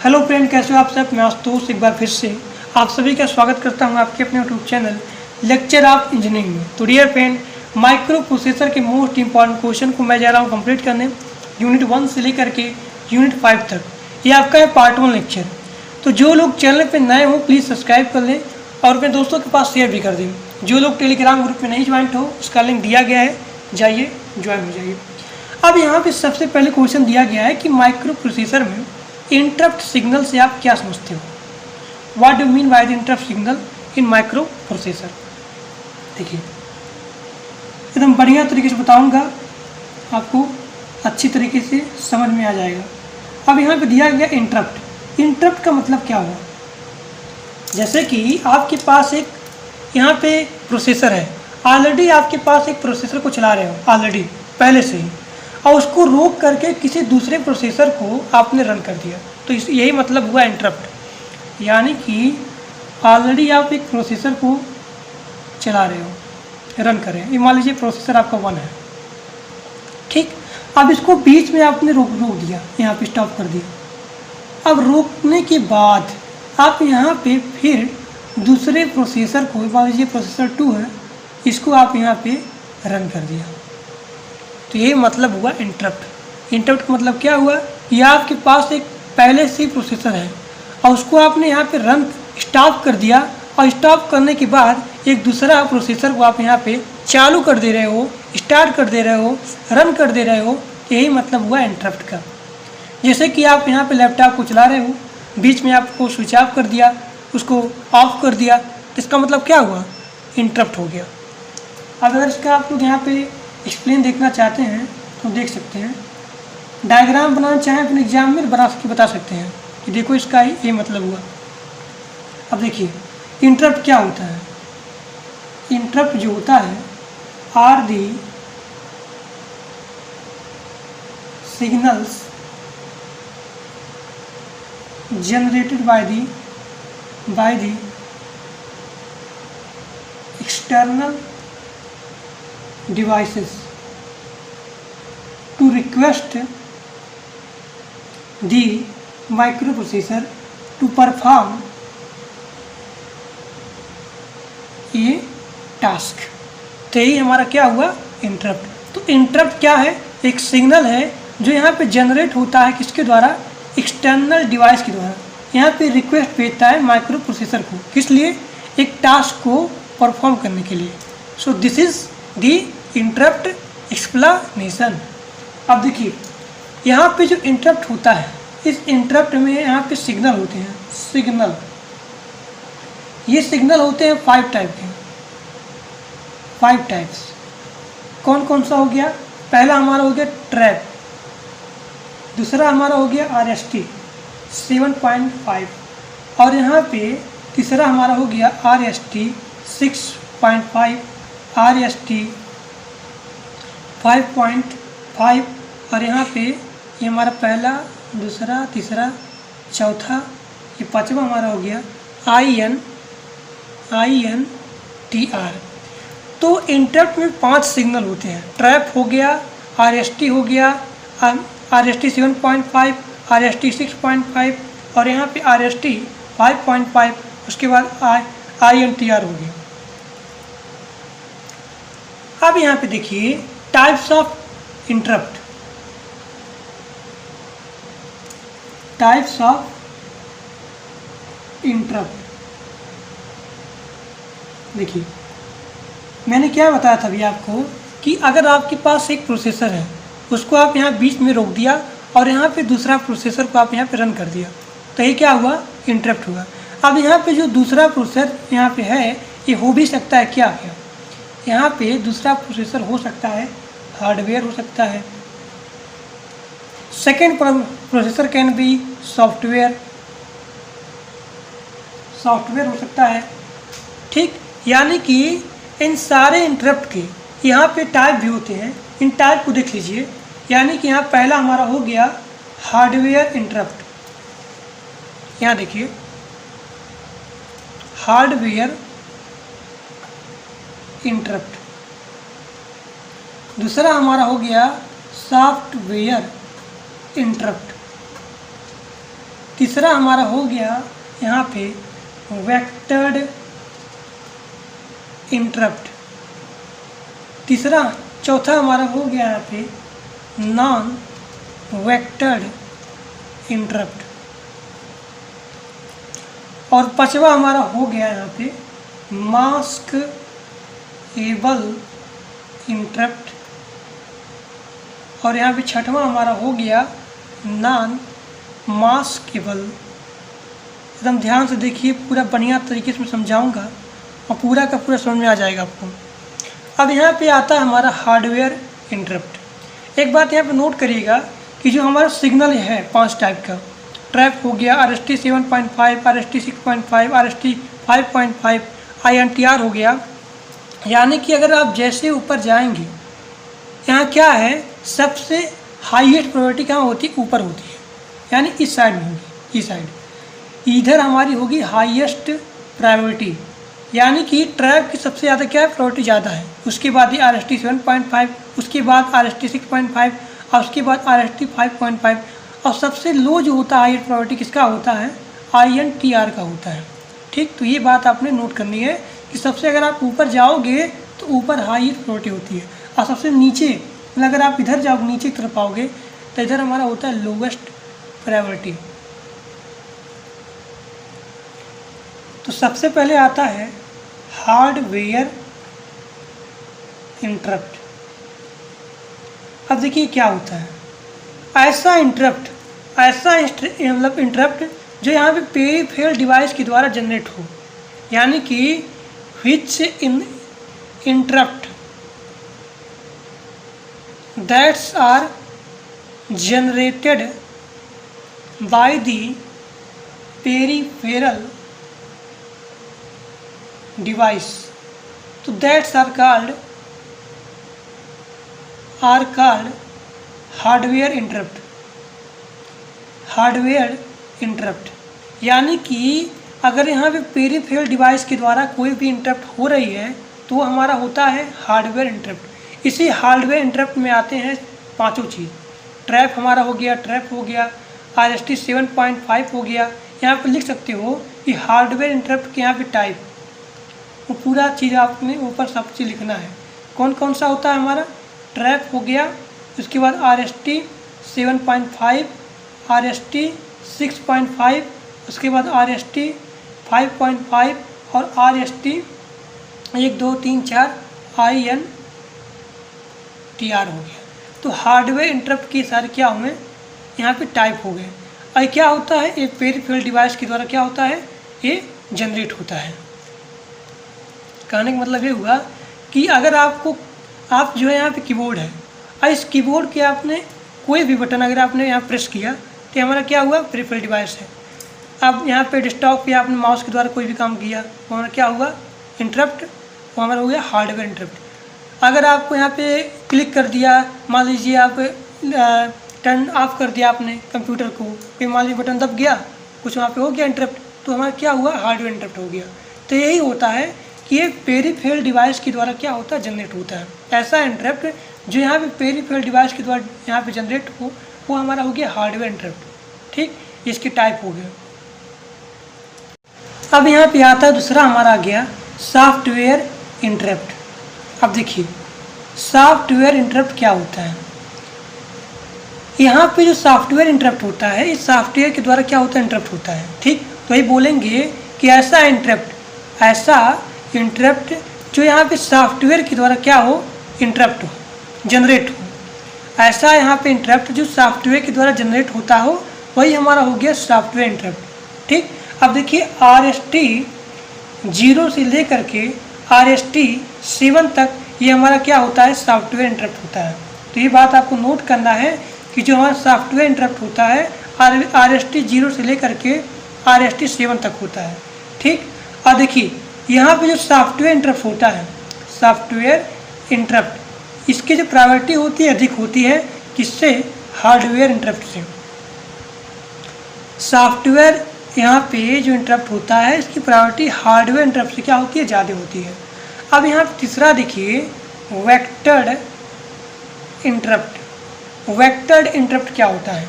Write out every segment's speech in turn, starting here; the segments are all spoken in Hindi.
हेलो फ्रेंड, कैसे हो आप सब। मैं आशुतोष एक बार फिर से आप सभी का स्वागत करता हूं आपके अपने YouTube channel lecture of engineering में। तो डियर फ्रेंड, माइक्रो प्रोसेसर के मोस्ट इंपॉर्टेंट क्वेश्चन को मैं जा रहा हूं कंप्लीट करने, यूनिट 1 से लेकर के यूनिट 5 तक। ये आपका है पार्ट 1 लेक्चर। तो जो लोग चैनल पर नए हों प्लीज़ सब्सक्राइब कर लें और अपने दोस्तों के पास शेयर भी कर दें। जो लोग टेलीग्राम ग्रुप में नहीं ज्वाइंट हो उसका लिंक दिया गया है, जाइए ज्वाइन हो जाइए। अब यहाँ पे सबसे पहले क्वेश्चन दिया गया है कि माइक्रो प्रोसेसर में इंटरप्ट सिग्नल से आप क्या समझते हो। What do mean by the interrupt signal in micro processor. देखिए एकदम बढ़िया तरीके से बताऊंगा, आपको अच्छी तरीके से समझ में आ जाएगा। अब यहाँ पे दिया गया इंटरप्ट। इंटरप्ट का मतलब क्या हुआ, जैसे कि आपके पास एक यहाँ पे प्रोसेसर है, ऑलरेडी आपके पास एक प्रोसेसर को चला रहे हो ऑलरेडी पहले से ही, और उसको रोक करके किसी दूसरे प्रोसेसर को आपने रन कर दिया, तो यही मतलब हुआ इंटरप्ट। यानी कि ऑलरेडी आप एक प्रोसेसर को चला रहे हो, रन कर रहे हैं। मान लीजिए प्रोसेसर आपका 1 है, ठीक। अब इसको बीच में आपने रोक दिया, यहाँ पे स्टॉप कर दिया। अब रोकने के बाद आप यहाँ पे फिर दूसरे प्रोसेसर को, मान लीजिए प्रोसेसर 2 है, इसको आप यहाँ पे रन कर दिया, तो ये मतलब हुआ इंटरप्ट। इंटरप्ट का मतलब क्या हुआ, यह आपके पास एक पहले से ही प्रोसेसर है और उसको आपने यहाँ पे रन स्टॉप कर दिया, और स्टॉप करने के बाद एक दूसरा प्रोसेसर को आप यहाँ पे चालू कर दे रहे हो, स्टार्ट कर दे रहे हो, रन कर दे रहे हो, यही मतलब हुआ इंटरप्ट का। जैसे कि आप यहाँ पे लैपटॉप को चला रहे हो, बीच में आपको स्विच ऑफ कर दिया, उसको ऑफ कर दिया, तो इसका मतलब क्या हुआ, इंटरप्ट हो गया। अब अगर इसका आप लोग यहाँ पे एक्सप्लेन देखना चाहते हैं तो देख सकते हैं, डायग्राम बनाना चाहें अपने एग्जाम में बता सकते हैं कि देखो इसका ये मतलब हुआ। अब देखिए इंटरप्ट क्या होता है। इंटरप्ट जो होता है, are the signals generated by the external devices to request the microprocessor to perform a task। तो यही हमारा क्या हुआ, इंटरप्ट। तो इंटरप्ट क्या है, एक सिग्नल है जो यहाँ पे जनरेट होता है, किसके द्वारा, एक्सटर्नल डिवाइस के द्वारा। यहाँ पे रिक्वेस्ट भेजता है माइक्रो प्रोसेसर को, किस लिए, एक टास्क को परफॉर्म करने के लिए। So this is the interrupt explanation. अब देखिए यहाँ पे जो इंटरप्ट होता है, इस इंटरप्ट में यहाँ पे सिग्नल होते हैं। सिग्नल, ये सिग्नल होते हैं 5 टाइप के, 5 टाइप्स। कौन कौन सा हो गया, पहला हमारा हो गया ट्रैप, दूसरा हमारा हो गया RST 7.5, और यहाँ पे तीसरा हमारा हो गया RST 6.5, RST 5.5, और यहाँ पे ये हमारा पहला, दूसरा, तीसरा, चौथा, ये पांचवा हमारा हो गया INTR। तो इंटरप्ट में 5 सिग्नल होते हैं। ट्रैप हो गया, RST हो गया, RST 7.5, RST 6.5, और यहाँ पे RST 5.5, उसके बाद INTR हो गया। अब यहाँ पे देखिए types of interrupt. Types of interrupt, देखिए मैंने क्या बताया था अभी आपको कि अगर आपके पास एक प्रोसेसर है, उसको आप यहाँ बीच में रोक दिया और यहाँ पे दूसरा प्रोसेसर को आप यहाँ पे रन कर दिया, तो ये क्या हुआ, इंटरप्ट हुआ। अब यहाँ पे जो दूसरा प्रोसेसर यहाँ पे है, ये हो भी सकता है क्या, यहाँ पे दूसरा प्रोसेसर हो सकता है हार्डवेयर हो सकता है, second processor can be software हो सकता है, ठीक। यानी कि इन सारे इंटरप्ट के यहाँ पे टाइप भी होते हैं, इन टाइप को देख लीजिए। यानी कि यहाँ पहला हमारा हो गया हार्डवेयर इंटरप्ट, यहाँ देखिए हार्डवेयर इंटरप्ट। दूसरा हमारा हो गया सॉफ्टवेयर इंटरप्ट। तीसरा हमारा हो गया यहाँ पे वेक्टर्ड इंटरप्ट। चौथा हमारा हो गया यहाँ पे नॉन वेक्टर्ड इंटरप्ट। और पांचवा हमारा हो गया यहाँ पे मास्क एबल इंटरप्ट। और यहाँ पे छठवां हमारा हो गया नॉन मास्केबल। एकदम ध्यान से देखिए, पूरा बढ़िया तरीके से मैं समझाऊंगा और पूरा का पूरा समझ में आ जाएगा आपको। अब यहाँ पे आता है हमारा हार्डवेयर इंटरप्ट। एक बात यहाँ पे नोट करिएगा कि जो हमारा सिग्नल है 5 टाइप का, ट्रैप हो गया, RST 7.5, RST 6.5, RST 5.5, INTR हो गया। यानी कि अगर आप जैसे ऊपर जाएंगे, यहाँ क्या है, सबसे हाईएस्ट प्रायोरिटी कहाँ होती है, ऊपर होती है, यानी इस साइड में होगी, इस साइड इधर हमारी होगी हाईएस्ट प्रायोरिटी। यानी कि ट्रैप की सबसे ज़्यादा क्या है, प्रायोरिटी ज़्यादा है। उसके बाद ये RST 7.5, उसके बाद RST 6.5 और उसके बाद RST 5.5। और सबसे लो जो होता है हाईएस्ट प्रायोरिटी किसका होता है, INTR का होता है। ठीक, तो ये बात आपने नोट करनी है कि सबसे अगर आप ऊपर जाओगे तो ऊपर हाईएस्ट प्रायोरिटी होती है, और सबसे नीचे मतलब अगर आप इधर जाओगे नीचे की तरफ आओगे तो इधर हमारा होता है लोवेस्ट प्रायोरिटी। तो सबसे पहले आता है हार्डवेयर इंटरप्ट। अब देखिए क्या होता है, ऐसा इंटरप्ट मतलब इंटरप्ट जो यहाँ पे पेरिफेरल डिवाइस के द्वारा जनरेट हो। यानी कि which interrupt that's are generated by the peripheral device, तो that's are called hardware interrupt. Hardware interrupt यानी कि अगर यहाँ पे पेरिफेरल डिवाइस के द्वारा कोई भी इंटरप्ट हो रही है तो हमारा होता है हार्डवेयर इंटरप्ट। इसी हार्डवेयर इंटरप्ट में आते हैं पांचों चीज़। ट्रैप हमारा हो गया, RST 7.5 हो गया। यहाँ पे लिख सकते हो कि हार्डवेयर इंटरप्ट के यहाँ पे टाइप, वो पूरा चीज़ आपने ऊपर सब चीज़ लिखना है। कौन कौन सा होता है हमारा, ट्रैप हो गया, उसके बाद RST 7.5, RST 6.5, उसके बाद RST 5.5 और RST 1 2 3 4 INTR हो गया। तो हार्डवेयर इंटरप्ट के सारे क्या हुए, यहाँ पे टाइप हो गए। और क्या होता है, एक पेरिफेरल डिवाइस के द्वारा क्या होता है, ये जनरेट होता है। कहने का मतलब ये हुआ कि अगर आप जो है यहाँ पे कीबोर्ड है, और इस कीबोर्ड के आपने कोई भी बटन अगर आपने यहाँ प्रेस किया तो हमारा क्या हुआ, पेरिफेरल डिवाइस है। अब यहाँ पे डेस्कटॉप पे आपने माउस के द्वारा कोई भी काम किया तो हमारा क्या हुआ, इंटरप्ट, वो हमारा हो गया हार्डवेयर इंटरप्ट। अगर आपको यहाँ पे क्लिक कर दिया, मान लीजिए आप टर्न ऑफ कर दिया आपने कंप्यूटर को, फिर मान लीजिए बटन दब गया, कुछ वहाँ पे हो गया इंटरप्ट, तो हमारा क्या हुआ, हार्डवेयर इंटरप्ट हो गया। तो यही होता है कि ये पेरिफेरल डिवाइस के द्वारा क्या होता है, जनरेट होता है। ऐसा इंटरप्ट जो यहाँ पे पेरिफेरल डिवाइस के द्वारा यहाँ पे जनरेट हो, वो हमारा हो गया हार्डवेयर इंटरप्ट। ठीक, इसकी टाइप हो गया। अब यहाँ पे आता है दूसरा हमारा आ गया सॉफ्टवेयर इंटरप्ट। अब देखिए सॉफ्टवेयर इंटरप्ट क्या होता है। यहाँ पे जो सॉफ्टवेयर इंटरप्ट होता है, इस सॉफ्टवेयर के द्वारा क्या होता है, इंटरप्ट होता है। ठीक, तो ये बोलेंगे कि ऐसा इंटरप्ट जो यहाँ पे सॉफ्टवेयर के द्वारा क्या हो, इंटरप्ट हो, जनरेट हो। ऐसा यहाँ पे इंटरप्ट जो सॉफ्टवेयर के द्वारा जनरेट होता हो, वही हमारा हो गया सॉफ्टवेयर इंटरप्ट। ठीक, अब देखिए RST 0 से लेकर के RST 7 तक ये हमारा क्या होता है, सॉफ्टवेयर इंटरप्ट होता है। तो ये बात आपको नोट करना है कि जो हमारा सॉफ्टवेयर इंटरप्ट होता है RST 0 से लेकर के RST 7 तक होता है। ठीक, और देखिए यहाँ पे जो सॉफ्टवेयर इंटरप्ट होता है, सॉफ्टवेयर इंटरप्ट, इसकी जो प्रायोरिटी होती है अधिक होती है किससे, हार्डवेयर इंटरप्ट से। सॉफ्टवेयर यहाँ पे जो इंटरप्ट होता है इसकी प्रायोरिटी हार्डवेयर इंटरप्ट से क्या होती है, ज़्यादा होती है। अब यहाँ तीसरा देखिए वेक्टर्ड इंटरप्ट। वेक्टर्ड इंटरप्ट क्या होता है,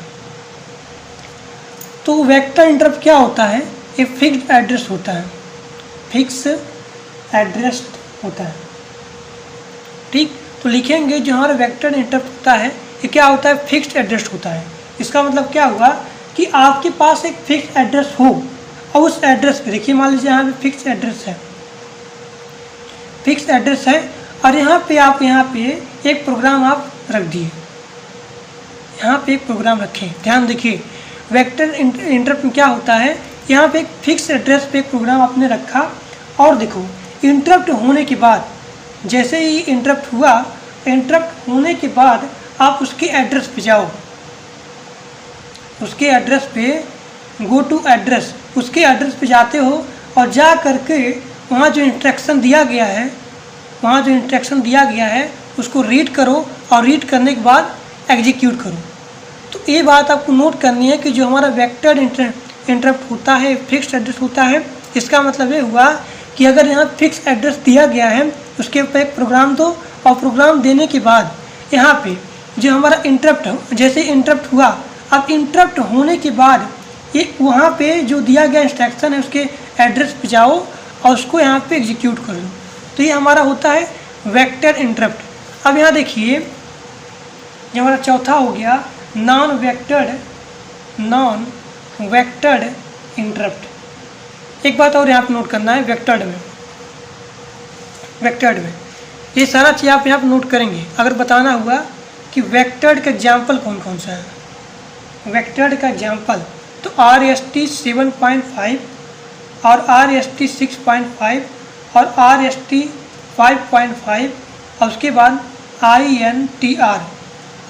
तो वेक्टर इंटरप्ट क्या होता है, ये फिक्स्ड एड्रेस होता है, फिक्स एड्रेस होता है। ठीक, तो लिखेंगे जो हमारा वेक्टर इंटरप्ट होता है ये क्या होता है, फिक्स्ड एड्रेस होता है। इसका मतलब क्या हुआ कि आपके पास एक फिक्स एड्रेस हो और उस एड्रेस पे देखिए, मान लीजिए यहाँ पे फिक्स एड्रेस है, फिक्स एड्रेस है और यहाँ पे आप एक प्रोग्राम आप रख दिए, यहाँ पे एक प्रोग्राम रखें। ध्यान देखिए, वेक्टर इंटरप्ट में क्या होता है, यहाँ पे एक फिक्स एड्रेस पे एक प्रोग्राम आपने रखा और देखो इंटरप्ट होने के बाद, जैसे ही इंटरप्ट हुआ, इंटरप्ट होने के बाद आप उसके एड्रेस पे जाओ, उसके एड्रेस पे गो टू एड्रेस, उसके एड्रेस पे जाते हो और जा करके वहाँ जो इंस्ट्रक्शन दिया गया है, वहाँ जो इंस्ट्रक्शन दिया गया है उसको रीड करो और रीड करने के बाद एग्जीक्यूट करो। तो ये बात आपको नोट करनी है कि जो हमारा वेक्टर इंटरप्ट होता है फिक्स्ड एड्रेस होता है। इसका मतलब ये हुआ कि अगर यहाँ फिक्स एड्रेस दिया गया है उसके ऊपर एक प्रोग्राम दो और प्रोग्राम देने के बाद यहाँ पे जो हमारा इंटरप्ट, जैसे इंटरप्ट हुआ, अब इंटरप्ट होने के बाद ये वहाँ पे जो दिया गया इंस्ट्रक्शन है उसके एड्रेस पे जाओ और उसको यहाँ पे एग्जीक्यूट कर लो। तो ये हमारा होता है वेक्टर इंटरप्ट। अब यहाँ देखिए, ये हमारा चौथा हो गया नॉन वेक्टर्ड इंटरप्ट। एक बात और यहाँ पे नोट करना है, वेक्टर्ड में ये सारा चीज़ आप यहाँ पे नोट करेंगे। अगर बताना हुआ कि वेक्टर्ड का एग्जाम्पल कौन कौन सा है, वेक्टर्ड का एग्जाम्पल तो RST 7.5 और RST 6.5 और RST 5.5 और उसके बाद INTR।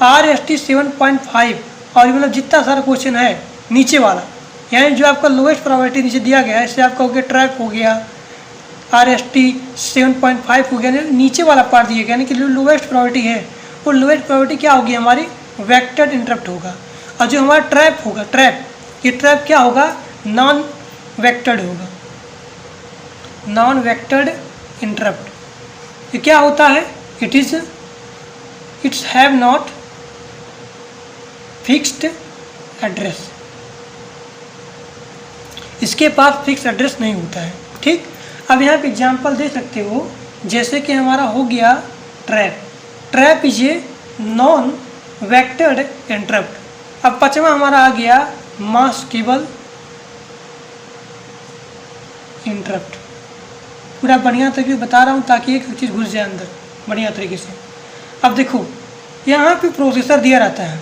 RST 7.5 और मतलब जितना सारा क्वेश्चन है नीचे वाला, यानी जो आपका लोएस्ट प्रोबेबिलिटी नीचे दिया गया है, इससे आपका हो गया ट्रैप हो गया, RST 7.5 हो गया, नीचे वाला पार्ट दिया गया, यानी कि जो लोएस्ट प्रोबेबिलिटी है वो लोएस्ट प्रोबेबिलिटी क्या होगी, हमारी वेक्टर्ड इंटरप्ट होगा। और जो हमारा ट्रैप होगा, ये ट्रैप क्या होगा, नॉन वेक्टर्ड होगा, नॉन वेक्टर्ड इंटरप्ट। ये क्या होता है, it's have not fixed address, इसके पास फिक्स एड्रेस नहीं होता है। ठीक, अब यहाँ पे एग्जाम्पल दे सकते हो, जैसे कि हमारा हो गया trap is a non vectored interrupt. अब पांचवा हमारा आ गया मास्केबल इंटरप्ट। पूरा बढ़िया तरीके से बता रहा हूँ ताकि एक चीज़ घुस जाए अंदर बढ़िया तरीके से। अब देखो यहाँ पे प्रोसेसर दिया रहता है,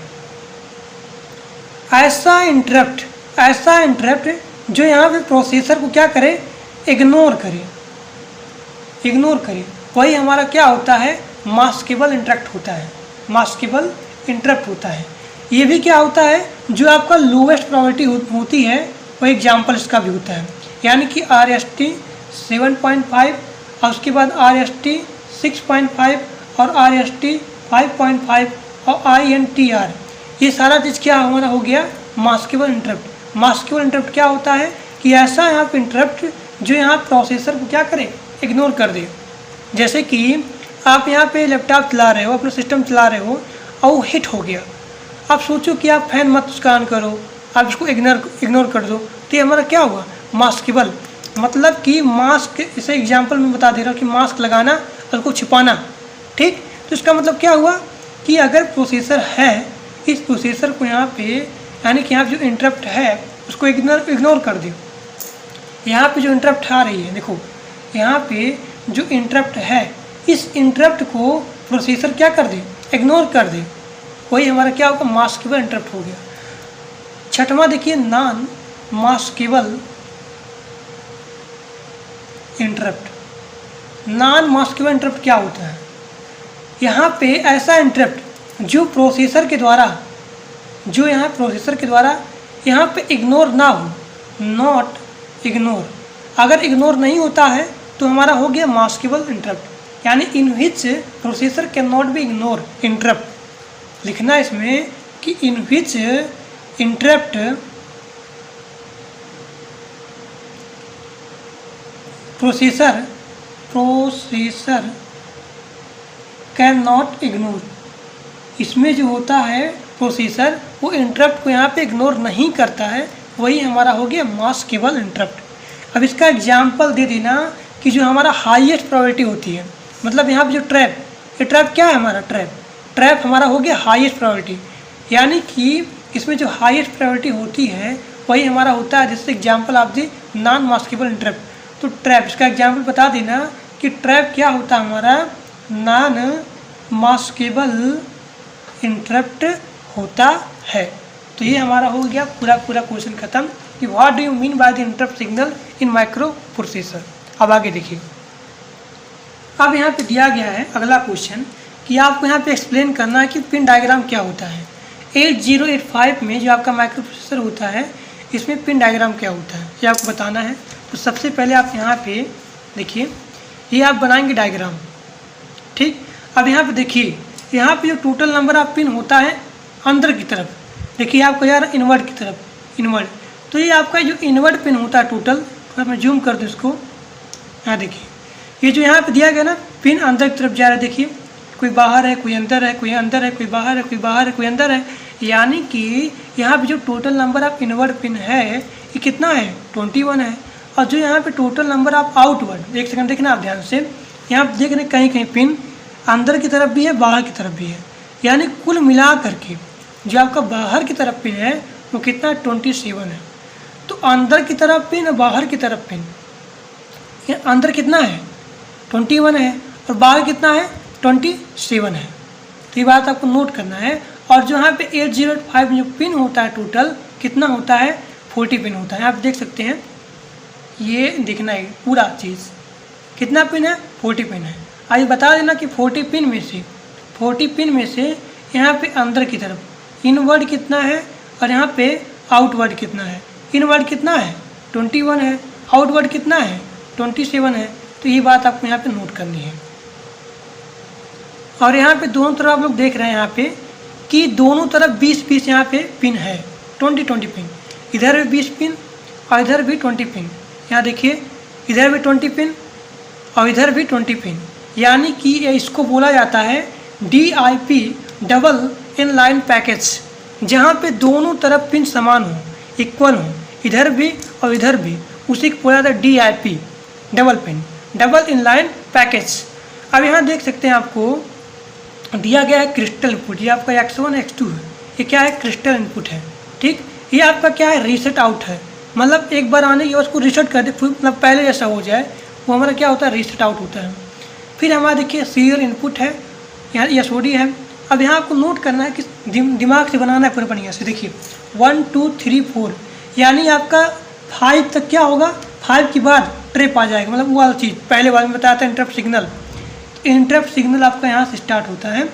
ऐसा इंटरप्ट जो यहाँ पे प्रोसेसर को क्या करे, इग्नोर करे, वही हमारा क्या होता है, मास्केबल इंटरप्ट होता है, मास्केबल इंटरप्ट होता है। ये भी क्या होता है, जो आपका लोवेस्ट प्रोबेबिलिटी होती है वो एग्जाम्पल इसका भी होता है, यानी कि RST 7.5 और उसके बाद RST 6.5 और RST 5.5 और INTR, ये सारा चीज़ क्या हमारा हो गया, मास्केबल इंटरप्ट। मास्केबल इंटरप्ट क्या होता है कि ऐसा यहाँ पे इंटरप्ट जो यहाँ प्रोसेसर को क्या करे, इग्नोर कर दे। जैसे कि आप यहाँ पे लैपटॉप चला रहे हो, अपना सिस्टम चला रहे हो और वो हिट हो गया, आप सोचो कि आप फैन मत उसका ऑन करो, आप इसको इग्नोर कर दो, तो ये हमारा क्या हुआ, मास्केबल। मतलब कि मास्क, इसे एग्जांपल में बता दे रहा हूँ कि मास्क लगाना और उसको छिपाना। ठीक, तो इसका मतलब क्या हुआ कि अगर प्रोसेसर है, इस प्रोसेसर को यहाँ पे, यानी कि यहाँ जो इंटरप्ट है उसको इग्नोर कर दो। यहाँ पे जो इंटरप्ट आ रही है, देखो यहाँ पे जो इंटरप्ट है, इस इंटरप्ट को प्रोसेसर क्या कर दे, इग्नोर कर दे, वही हमारा क्या होगा, मास्केबल इंटरप्ट हो गया। छठवां देखिए non maskable interrupt. Non maskable interrupt क्या होता है, यहाँ पे ऐसा इंटरप्ट जो प्रोसेसर के द्वारा, यहाँ पे इग्नोर ना हो, नॉट इग्नोर। अगर इग्नोर नहीं होता है तो हमारा हो गया मास्केबल इंटरप्ट, यानी in which processor can not be ignore interrupt. लिखना इसमें कि in which interrupt processor can not ignore. इसमें जो होता है प्रोसेसर वो इंटरप्ट को यहाँ पे इग्नोर नहीं करता है, वही हमारा हो गया मास्केबल इंटरप्ट। अब इसका एग्जाम्पल दे देना कि जो हमारा हाईएस्ट प्रायोरिटी होती है, मतलब यहाँ पे जो ट्रैप, ये ट्रैप क्या है हमारा, ट्रैप हमारा हो गया हाईएस्ट प्रायोरिटी, यानी कि इसमें जो हाईएस्ट प्रायोरिटी होती है वही हमारा होता है। जैसे एग्जाम्पल आप दी नॉन मास्केबल इंटरप्ट, तो ट्रैप इसका एग्जाम्पल बता देना कि ट्रैप क्या होता है हमारा, नॉन मास्केबल इंटरप्ट होता है। तो ये हमारा हो गया पूरा क्वेश्चन खत्म कि what do you mean by the interrupt signal in micro processor. अब आगे देखिए, अब यहाँ पे दिया गया है अगला क्वेश्चन कि आपको यहाँ पे एक्सप्लेन करना है कि पिन डायग्राम क्या होता है। 8085 में जो आपका माइक्रो प्रोसेसर होता है इसमें पिन डायग्राम क्या होता है ये आपको बताना है। तो सबसे पहले आप यहाँ पे देखिए, ये आप बनाएंगे डायग्राम, ठीक। अब यहाँ पे देखिए, यहाँ पे जो टोटल नंबर ऑफ पिन होता है अंदर की तरफ, देखिए आपको यार इनवर्ट की तरफ, इनवर्ट, तो ये आपका जो इनवर्ट पिन होता है टोटल, अगर मैं जूम कर दूँ इसको, यहाँ देखिए ये जो यहाँ पे दिया गया ना पिन अंदर की तरफ जा रहा है, देखिए कोई बाहर है, कोई अंदर है, कोई अंदर है, कोई बाहर है, कोई बाहर है, कोई अंदर है, यानी कि यहाँ पे जो total number of invert pin है ये कितना है, 21 है। और जो यहाँ पे टोटल नंबर ऑफ आउटवर्ड, एक सेकंड देखना आप ध्यान से, यहाँ पे देख रहे कहीं कहीं पिन अंदर की तरफ भी है, बाहर की तरफ भी है, यानी कुल मिला करके जो आपका बाहर की तरफ पिन है वो कितना 27 है। तो अंदर की तरफ पिन और बाहर की तरफ पिन, ये अंदर कितना है 21 है और बाहर कितना है 27 है। तो ये बात आपको नोट करना है। और जो यहाँ पे 8085 में जो पिन होता है टोटल कितना होता है, 40 पिन होता है। आप देख सकते हैं, ये देखना है पूरा चीज़ कितना पिन है, 40 पिन है। आइए बता देना कि 40 पिन में से यहाँ पे अंदर की तरफ इनवर्ड कितना है और यहाँ पे आउटवर्ड कितना है। इनवर्ड कितना है 21 है, आउटवर्ड कितना है 27 है। तो ये बात आपको यहाँ पे नोट करनी है। और यहाँ पे दोनों तरफ आप लोग देख रहे हैं यहाँ पे कि दोनों तरफ 20 यहाँ पे पिन है, 20 पिन, इधर भी 20 पिन और इधर भी 20 पिन। यहाँ देखिए इधर भी 20 पिन और इधर भी 20 पिन, यानी कि इसको बोला जाता है DIP double in line package, जहाँ पे दोनों तरफ पिन समान हो, इक्वल हो, इधर भी और इधर भी, उसी को बोला जाता है DIP double pin, double in line package. अब यहाँ देख सकते हैं आपको दिया गया है क्रिस्टल इनपुट, ये आपका X1 X2 है, ये क्या है क्रिस्टल इनपुट है, ठीक। ये आपका क्या है रीसेट आउट है, मतलब एक बार आने के बाद उसको रीसेट कर दे, मतलब पहले जैसा हो जाए, वो हमारा क्या होता है रीसेट आउट होता है। फिर हमारा देखिए सीरियल इनपुट है, यहाँ SOD है। अब यहाँ आपको नोट करना है कि दिमाग से बनाना है पूरा बढ़िया से। देखिए 1 2 3 4, यानी आपका 5 तक क्या होगा, 5 के बाद ट्रिप आ जाएगा, मतलब वो वाला चीज़ पहले बार में बताया था इंटरप्ट सिग्नल। इंटरप्ट सिग्नल आपका यहाँ से स्टार्ट होता है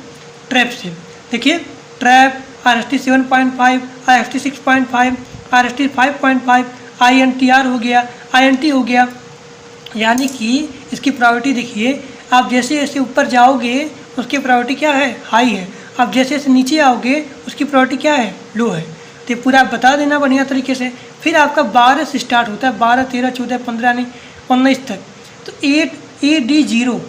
ट्रैप से। देखिए trap, RST 7.5, RST 6.5, RST 5.5, INTR हो गया, INT हो गया, यानी कि इसकी प्रायोरिटी देखिए, आप जैसे जैसे ऊपर जाओगे उसकी प्रायोरिटी क्या है, हाई है। आप जैसे जैसे नीचे आओगे उसकी प्रायोरिटी क्या है, लो है। तो पूरा आप बता देना बढ़िया तरीके से। फिर आपका 12 से स्टार्ट होता है, 12 13 14 15 नहीं 19 तक। तो 8AD0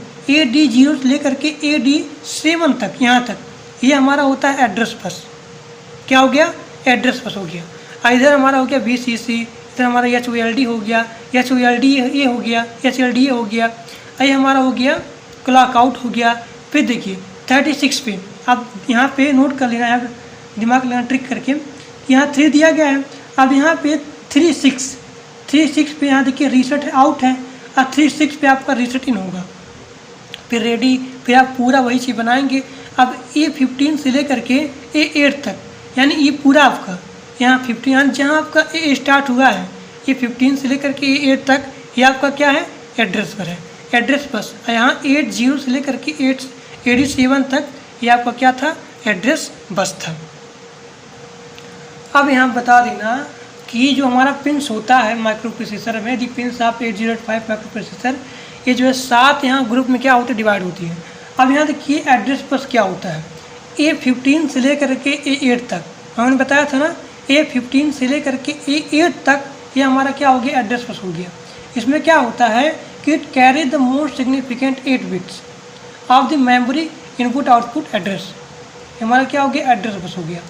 से लेकर के AD7 तक, यहाँ तक ये हमारा होता है एड्रेस बस। क्या हो गया, एड्रेस बस हो गया। इधर हमारा हो गया VCC, इधर हमारा HOLD हो गया, HOLDA हो गया, HLDA हो गया, ये हमारा हो गया क्लॉक आउट हो गया। फिर देखिए 36 पे आप यहाँ पे नोट कर लेना, यहाँ दिमाग लेना ट्रिक करके, यहाँ 3 दिया गया है। अब यहाँ पे 36 पे यहाँ देखिए रीसेट आउट है और 36 पे आपका रीसेट इन होगा। फिर रेडी, फिर आप पूरा वही चीज़ बनाएंगे। अब A15 से लेकर के A8 तक, यानी ये पूरा आपका यहाँ 15 जहाँ आपका A स्टार्ट हुआ है, ये 15 से लेकर के A8 तक ये आपका क्या है, एड्रेस पर है, एड्रेस बस। यहाँ 80 से लेकर के 87 तक ये आपका क्या था, एड्रेस बस था। अब यहाँ बता देना कि जो हमारा पिन्स होता है माइक्रो प्रोसेसर में, दी पिन्स ऑफ 8085 माइक्रो प्रोसेसर, ये जो है 7 यहाँ ग्रुप में क्या होते डिवाइड होती है। अब यहाँ देखिए एड्रेस बस क्या होता है, A15 से लेकर के A8 तक, हमने बताया था ना, A15 से लेकर के A8 तक ये हमारा क्या हो गया, एड्रेस बस हो गया। इसमें क्या होता है कि it carry the most significant 8 bits of the memory input output address, हमारा क्या हो गया, एड्रेस बस हो गया।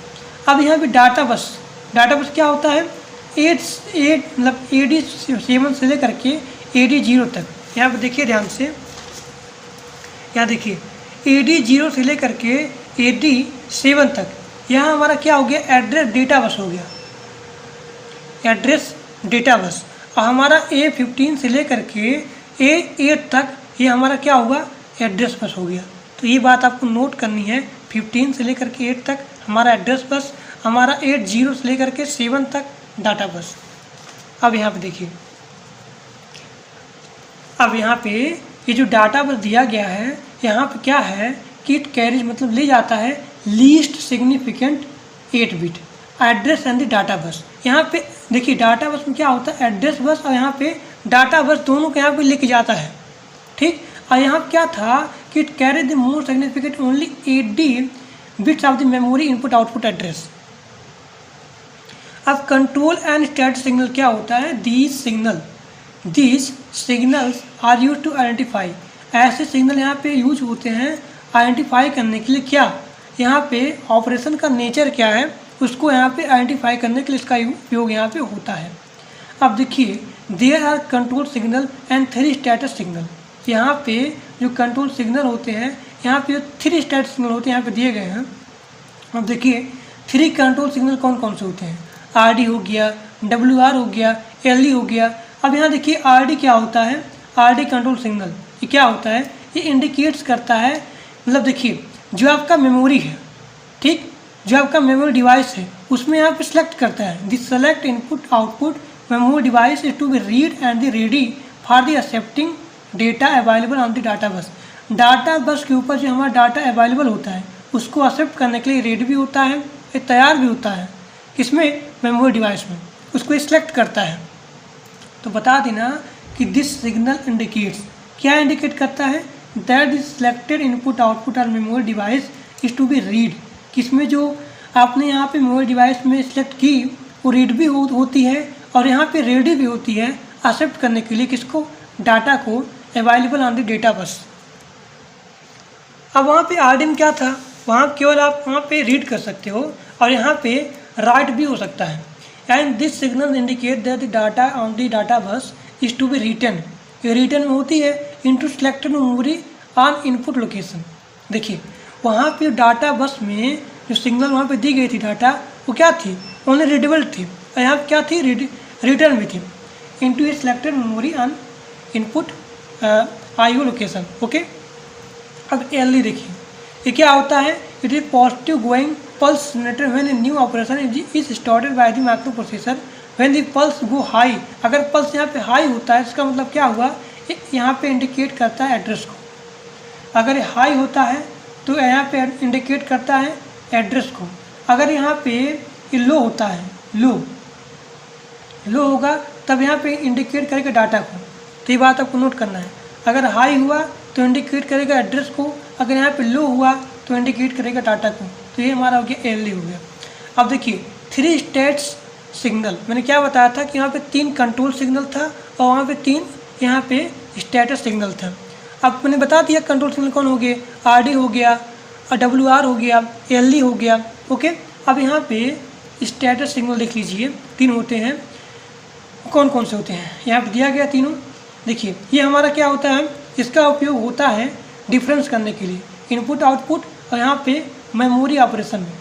अब यहाँ पे डाटा बस क्या होता है, एट मतलब AD7 से लेकर के AD0 तक। यहाँ पे देखिए ध्यान से, यहाँ देखिए AD0 से लेकर के AD7 तक, यहाँ हमारा क्या हो गया, एड्रेस डेटा बस हो गया, एड्रेस डेटा बस। और हमारा A15 से लेकर के A8 तक ये हमारा क्या होगा, एड्रेस बस हो गया। तो ये बात आपको नोट करनी है, 15 से लेकर के 8 तक हमारा एड्रेस बस, हमारा 80 से लेकर के 7 तक डाटा बस। अब यहाँ पे देखिए, अब यहाँ पे ये जो डाटा बस दिया गया है, यहाँ पे क्या है कि इट कैरीज मतलब ले जाता है least significant 8 bit address and the data बस। यहाँ पे देखिए डाटा बस में क्या होता है, एड्रेस बस और यहाँ पे डाटा बस दोनों को यहाँ पे लेके जाता है, ठीक। और यहाँ क्या था कि it carry the more significant only 80 bits of the memory input output address. अब कंट्रोल एंड स्टेट सिग्नल क्या होता है, these signals are use to identify. ऐसे सिग्नल यहाँ पे यूज होते हैं आइडेंटिफाई करने के लिए, क्या यहाँ पे ऑपरेशन का नेचर क्या है उसको यहाँ पे आइडेंटिफाई करने के लिए इसका उपयोग यहाँ पे होता है। अब देखिए there are control signal and 3 status signal. यहाँ पे जो कंट्रोल सिग्नल होते हैं, यहाँ पे 3 स्टेटस सिग्नल होते हैं, यहाँ पे दिए गए हैं। अब देखिए 3 कंट्रोल सिग्नल कौन कौन से होते हैं, RD हो गया, WR हो गया, LD हो गया। अब यहाँ देखिए RD क्या होता है, RD कंट्रोल सिग्नल ये क्या होता है, ये इंडिकेट्स करता है, मतलब देखिए जो आपका मेमोरी है, ठीक, जो आपका मेमोरी डिवाइस है उसमें यहाँ पे सिलेक्ट करता है, this select input output memory device is to be read and the ready for the accepting data available on the data bus. Data bus के ऊपर जो हमारा डाटा अवेलेबल होता है उसको एक्सेप्ट करने के लिए रेडी भी होता है, ये तैयार भी होता है, किसमें, मेमोरी डिवाइस में, उसको सिलेक्ट करता है। तो बता देना कि दिस सिग्नल इंडिकेट्स, क्या इंडिकेट करता है, that this selected input output और memory device is to be read, किसमें जो आपने यहाँ पे मेमोरी डिवाइस में सिलेक्ट की वो रीड भी होती है और यहाँ पे रेडी भी होती है एक्सेप्ट करने के लिए, किसको, डाटा को, available on the data bus. अब वहाँ पे RD में क्या था, वहाँ केवल आप वहाँ पे रीड कर सकते हो और यहाँ पे राइट भी हो सकता है। And this signal indicate that the data on the data bus is to be written, ये रिटर्न में होती है into selected memory on input location. देखिए वहाँ पे डाटा बस में जो सिग्नल वहाँ पे दी गई थी डाटा, वो क्या थी, ओनली रीडेबल थी, और यहाँ क्या थी, रिटर्न भी थी into A selected memory on input IO location, okay. अब LD देखिए, ये क्या होता है, it is positive going pulse generator when a new operation is started by the micro processor when the pulse go high. अगर पल्स यहाँ पे हाई होता है इसका मतलब क्या हुआ, यहाँ पे इंडिकेट करता है एड्रेस को, अगर ये हाई होता है तो यहाँ पे इंडिकेट करता है एड्रेस को, अगर यहाँ पे ये लो होता है, लो होगा तब यहाँ पे इंडिकेट करेगा डाटा को। तो ये बात आपको नोट करना है, अगर हाई हुआ तो इंडिकेट करेगा एड्रेस को, अगर यहाँ पे लो हुआ तो इंडिकेट करेगा डाटा को। तो ये हमारा हो गया LD हो गया। अब देखिए 3 स्टेट्स सिग्नल, मैंने क्या बताया था कि यहाँ पे 3 कंट्रोल सिग्नल था और वहाँ पे 3 यहाँ पे स्टेटस सिग्नल था। अब मैंने बता दिया कंट्रोल सिग्नल कौन हो गए, RD हो गया, WR हो गया, LD हो गया, ओके। अब यहाँ पे स्टेटस सिग्नल देख लीजिए, 3 होते हैं, कौन कौन से होते हैं, यहाँ पे दिया गया तीनों। देखिए ये हमारा क्या होता है, इसका उपयोग होता है डिफरेंस करने के लिए, इनपुट आउटपुट और यहाँ पे मेमोरी ऑपरेशन में।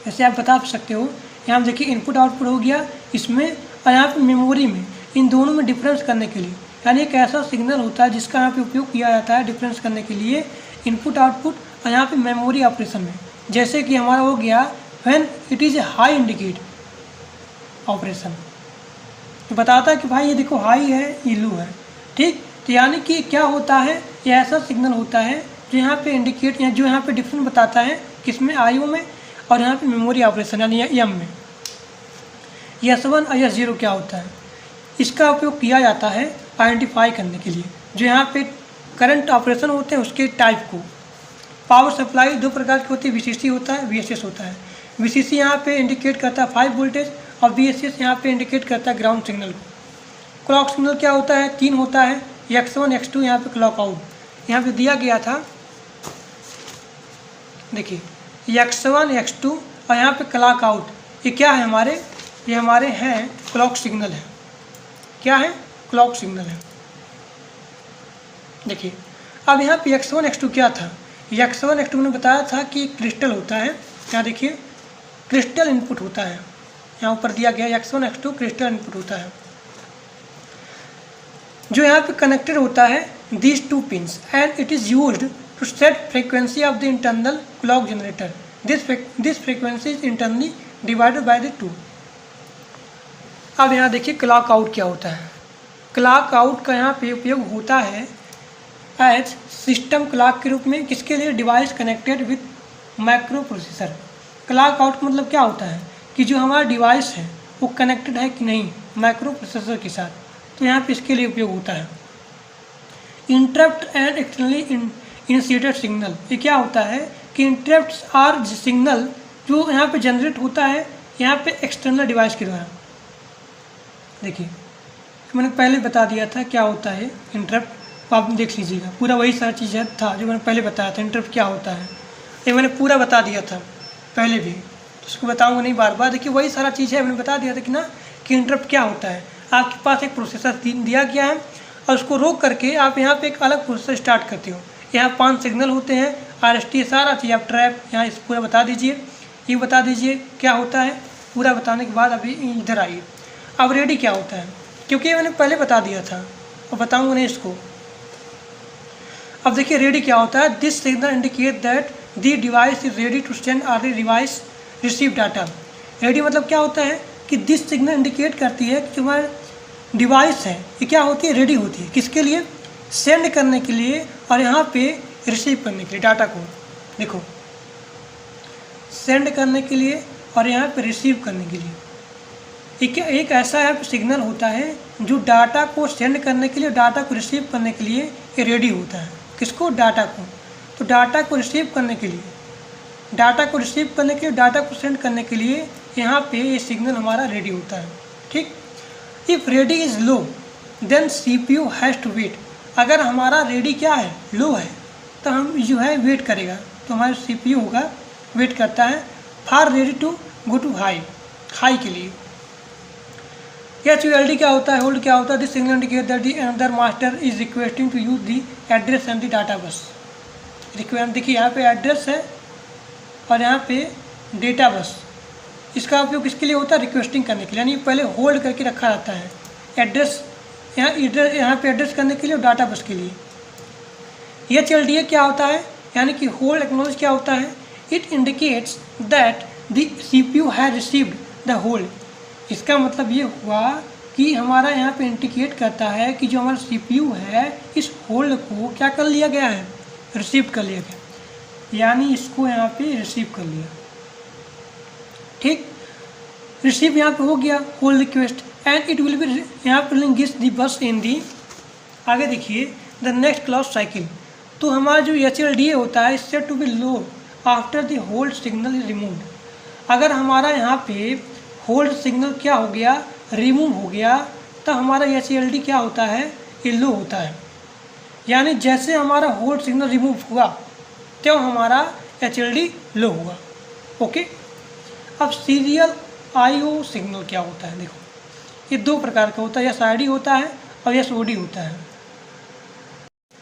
ऐसे आप बता सकते हो, यहाँ देखिए इनपुट आउटपुट हो गया इसमें और यहाँ पे मेमोरी में, इन दोनों में डिफरेंस करने के लिए, यानी एक ऐसा सिग्नल होता है जिसका यहाँ पे उपयोग किया जाता है डिफरेंस करने के लिए इनपुट आउटपुट और यहाँ पे मेमोरी ऑपरेशन में। जैसे कि हमारा हो गया when it is A high indicate operation, तो बताता है कि भाई ये देखो हाई है, ये लो है, ठीक। तो यानी कि क्या होता है, ये ऐसा सिग्नल होता है जो यहाँ पे इंडिकेट, जो यहाँ पे डिफरेंस बताता है किसमें, IO में और यहाँ पे मेमोरी ऑपरेशन यानी M में। S1 और S0 क्या होता है, इसका उपयोग किया जाता है आइडेंटिफाई करने के लिए, जो यहाँ पे करंट ऑपरेशन होते हैं उसके टाइप को। पावर सप्लाई 2 प्रकार की होती है, VCC होता है, VSS होता है। VCC यहाँ पे इंडिकेट करता है 5 वोल्टेज और VSS यहाँ पे इंडिकेट करता है ग्राउंड सिग्नल को। क्लॉक सिग्नल क्या होता है, 3 होता है, X1 X2 यहाँ पे क्लॉक आउट, यहाँ पे दिया गया था, देखिए X1 X2 और यहाँ पे क्लॉक आउट, ये क्या है हमारे ये हमारे हैं क्लॉक सिग्नल है। क्या है? क्लॉक सिग्नल है। देखिए अब यहाँ पे x1 x2 क्या था? x1 x2 ने बताया था कि क्रिस्टल होता है। यहाँ देखिए क्रिस्टल इनपुट होता है, यहाँ ऊपर दिया गया x1 x2 क्रिस्टल इनपुट होता है, जो यहाँ पे कनेक्टेड होता है these two pins and it is used to set frequency of the internal clock generator. This frequency is internally divided by the two. अब यहाँ देखिए क्लॉक आउट क्या होता है। क्लॉक आउट का यहाँ पे उपयोग होता है एज सिस्टम क्लॉक के रूप में। किसके लिए? Device connected with micro processor. Clock out मतलब क्या होता है कि जो हमारा डिवाइस है वो कनेक्टेड है कि नहीं माइक्रो प्रोसेसर के साथ, तो यहाँ पे इसके लिए उपयोग होता है। Interrupt and externally initiated signal, ये क्या होता है कि इंटरप्ट्स आर सिग्नल जो यहाँ पे जनरेट होता है यहाँ पे एक्सटर्नल डिवाइस के द्वारा। देखिए मैंने पहले बता दिया था क्या होता है इंटरप्ट, आप देख लीजिएगा पूरा वही सारा चीज़ था जो मैंने पहले बताया था। इंटरप्ट क्या होता है ये मैंने पूरा बता दिया था पहले भी, तो उसको बताऊँगा नहीं बार बार। देखिए वही सारा चीज़ है, मैंने बता दिया था कि ना कि इंटरप्ट क्या होता है। आपके पास एक प्रोसेसर दिया गया है और उसको रोक करके आप यहाँ पे एक अलग प्रोसेसर स्टार्ट करते हो। यहाँ 5 सिग्नल होते हैं, RST सारा चीज़ आप ट्रैप यहाँ इस पूरा बता दीजिए, ये बता दीजिए क्या होता है। पूरा बताने के बाद अभी इधर आइए। अब रेडी क्या होता है, क्योंकि मैंने पहले बता दिया था और बताऊँगा नहीं इसको। अब देखिए रेडी क्या होता है। This signal indicate that the device is ready to send और the device receive data. Ready मतलब क्या होता है कि दिस सिग्नल इंडिकेट करती है कि हमारा डिवाइस है ये क्या होती है, रेडी होती है। किसके लिए? सेंड करने के लिए और यहाँ पे रिसीव करने के लिए डाटा को। देखो सेंड करने के लिए और यहाँ पे रिसीव करने के लिए एक ऐसा है सिग्नल होता है जो डाटा को सेंड करने के लिए, डाटा को रिसीव करने के लिए ये रेडी होता है। किसको? डाटा को। तो डाटा को रिसीव करने के लिए, डाटा को रिसीव करने के लिए, डाटा को सेंड करने के लिए यहाँ पे ये सिग्नल हमारा रेडी होता है। ठीक। If ready is low then CPU has to wait. अगर हमारा रेडी क्या है? लो है, तो हम जो है वेट करेगा, तो हमारा CPU होगा वेट करता है for ready to go to high, high के लिए। HOLD क्या होता है? होल्ड क्या होता है? This signal indicate that the another master is requesting to use the address and the data bus. Request देखिए यहाँ पे एड्रेस है और यहाँ पे डेटा बस। इसका उपयोग किसके लिए होता है? रिक्वेस्टिंग करने के लिए, यानी पहले होल्ड करके रखा जाता है एड्रेस, यहाँ पे एड्रेस करने के लिए और डाटा बस के लिए। HLDA क्या होता है? यानी कि होल्ड एक्नॉलेज क्या होता है? It indicates that the CPU has received the hold. इसका मतलब ये हुआ कि हमारा यहाँ पे इंडिकेट करता है कि जो हमारा CPU है इस होल्ड को क्या कर लिया गया है? रिसीव कर लिया गया, यानी इसको यहाँ पे रिसीव कर लिया। ठीक, रिसीव यहाँ पे हो गया hold request and it will be यहाँ पे लिंक दी बस इन दी। आगे देखिए द नेक्स्ट क्लॉक साइकिल। तो हमारा जो HLDA होता है इससे to be low after the hold signal is removed. अगर हमारा यहाँ पे होल्ड सिग्नल क्या हो गया? रिमूव हो गया, तो हमारा HLD क्या होता है? ये लो होता है। यानी जैसे हमारा होल्ड सिग्नल रिमूव हुआ तो हमारा HLD लो हुआ। ओके। अब सीरियल IO सिग्नल क्या होता है? देखो ये 2 प्रकार का होता है, SID होता है और SOD होता है।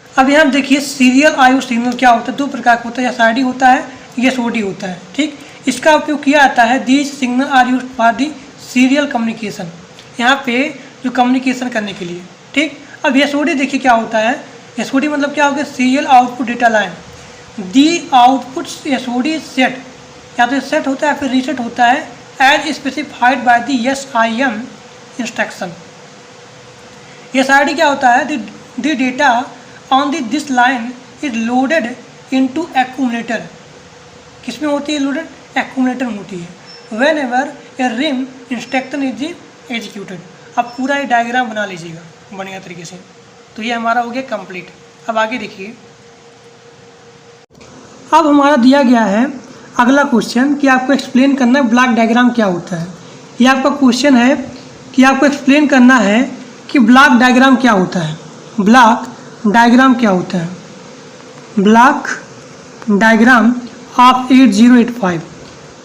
अब यहाँ देखिए सीरियल IO सिग्नल क्या होता है? 2 प्रकार का होता है, SID होता है, SOD होता है। ठीक, इसका उपयोग किया जाता है these signal are used for the serial communication, यहाँ पे जो कम्युनिकेशन करने के लिए। ठीक, अब SOD देखिए क्या होता है? SOD मतलब क्या हो गया? Serial output data line. The output SOD set, या तो सेट होता है फिर रीसेट होता है as specified by the SIM instruction. SID क्या होता है? The data on this line is loaded into accumulator. किसमें होती है लोडेड? एक्यूमुलेटर में होती है। Whenever a RIM instruction is executed. अब पूरा ये डायग्राम बना लीजिएगा बढ़िया तरीके से। तो ये हमारा हो गया कंप्लीट। अब आगे देखिए, अब हमारा दिया गया है अगला क्वेश्चन कि आपको एक्सप्लेन करना है ब्लॉक डायग्राम क्या होता है। ये आपका क्वेश्चन है कि आपको एक्सप्लेन करना है कि ब्लॉक डायग्राम क्या होता है। ब्लॉक डायग्राम क्या होता है? Block diagram of 8085।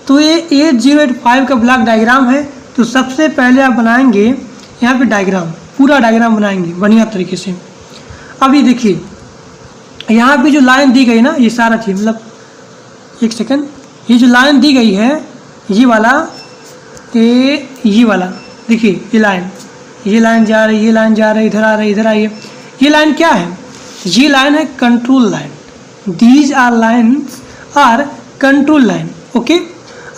तो ये 8085 का ब्लॉक डायग्राम है तो सबसे पहले आप बनाएंगे यहाँ पे डायग्राम, पूरा डायग्राम बनाएंगे बढ़िया तरीके से। अब ये देखिए यहाँ पे जो लाइन दी गई ना, ये सारा चीज़ मतलब एक सेकंड, ये जो लाइन दी गई है ये वाला देखिए ये लाइन जा रही है, ये लाइन जा रही है, इधर आ रही है, इधर आई है। ये लाइन क्या है? ये लाइन है control line. These are lines are control line. Okay,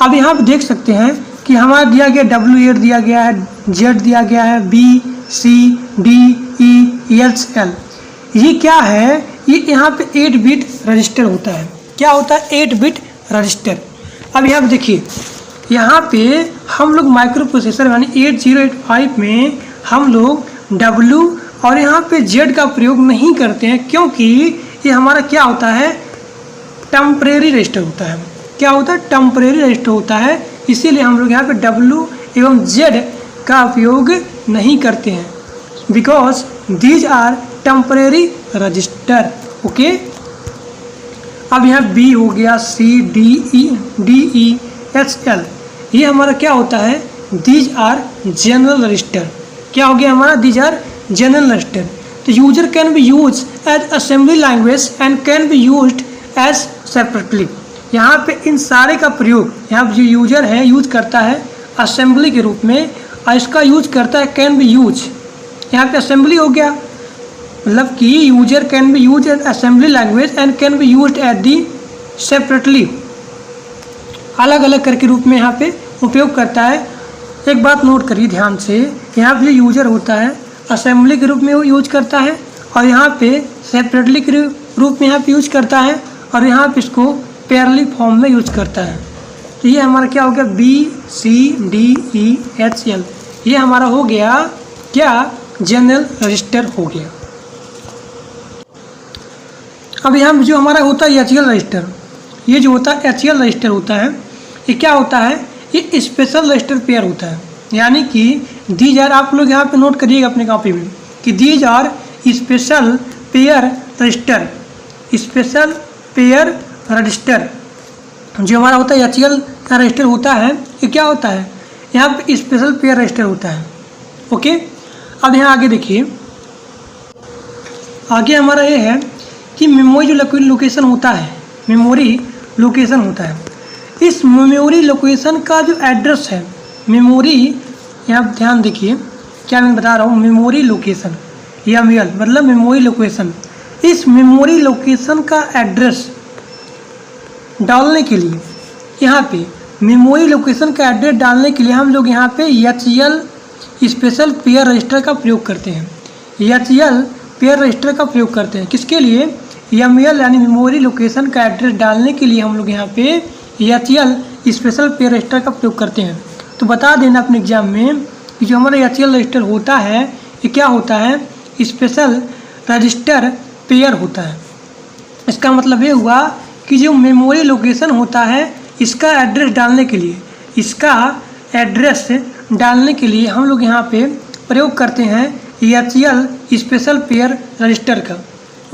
अब यहाँ पे देख सकते हैं कि हमारा दिया गया W8 दिया गया है, Z दिया गया है, B C D E H L। ये क्या है? ये यहाँ पे 8 बिट रजिस्टर होता है। क्या होता है? 8 बिट रजिस्टर। अब यहाँ पे देखिए, यहाँ पे हम लोग माइक्रो प्रोसेसर यानी 8085 में हम लोग W और यहाँ पे Z का प्रयोग नहीं करते हैं, क्योंकि ये हमारा क्या होता है? टेम्परेरी रजिस्टर होता है। क्या होता है? टेम्परेरी रजिस्टर होता है। इसीलिए हम लोग यहाँ पे W एवं Z का उपयोग नहीं करते हैं, because these are temporary register. Okay, अब यहाँ B हो गया, C D E H L, ये हमारा क्या होता है? These are general register. क्या हो गया हमारा? These are general register. तो user can be use as assembly language and can be used as separately. यहाँ पे इन सारे का प्रयोग यहाँ पे जो यूजर है यूज करता है असेंबली के रूप में, और इसका यूज करता है कैन बी यूज। यहाँ पे असेंबली हो गया, मतलब कि user can be use as assembly language and can be used at the separately, अलग अलग करके रूप में यहाँ पे उपयोग करता है। एक बात नोट करिए ध्यान से, यहाँ पे जो यूजर होता है असेंबली के रूप में वो यूज करता है, और यहाँ पे सेपरेटली के रूप में यहाँ पे यूज करता है, और यहाँ पे इसको पेयरली फॉर्म में यूज करता है। तो ये हमारा क्या हो गया? B C D E H L, ये हमारा हो गया क्या? जनरल रजिस्टर हो गया। अब यहाँ जो हमारा होता है HL रजिस्टर, ये जो होता है HL रजिस्टर होता है, ये क्या होता है? ये स्पेशल रजिस्टर पेयर होता है। यानी कि दीज आर, आप लोग यहाँ पे नोट करिएगा अपने कॉपी में कि these are special pair register. Special pair register जो हमारा होता है HL का रजिस्टर होता है, ये क्या होता है? यहाँ पे स्पेशल पेयर रजिस्टर होता है। ओके, अब यहाँ आगे देखिए, आगे हमारा ये है कि मेमोरी जो लोकेशन होता है, मेमोरी लोकेशन होता है, इस मेमोरी लोकेशन का जो एड्रेस है, मेमोरी, यहाँ ध्यान देखिए क्या मैं बता रहा हूँ, मेमोरी लोकेशन ML मतलब मेमोरी लोकेशन। इस मेमोरी लोकेशन का एड्रेस डालने के लिए, यहाँ पे मेमोरी लोकेशन का एड्रेस डालने के लिए हम लोग यहाँ पे HL स्पेशल पेयर रजिस्टर का प्रयोग करते हैं। HL पेयर रजिस्टर का प्रयोग करते हैं किसके लिए? ML यानी मेमोरी लोकेशन का एड्रेस डालने के लिए हम लोग यहाँ पे HL स्पेशल पेयर रजिस्टर का प्रयोग करते हैं। तो बता देना अपने एग्जाम में कि जो हमारा HL रजिस्टर होता है ये क्या होता है? स्पेशल रजिस्टर पेयर होता है। इसका मतलब ये हुआ कि जो मेमोरी लोकेशन होता है इसका एड्रेस डालने के लिए, इसका एड्रेस डालने के लिए हम लोग यहाँ पे प्रयोग करते हैं HL स्पेशल पेयर रजिस्टर का।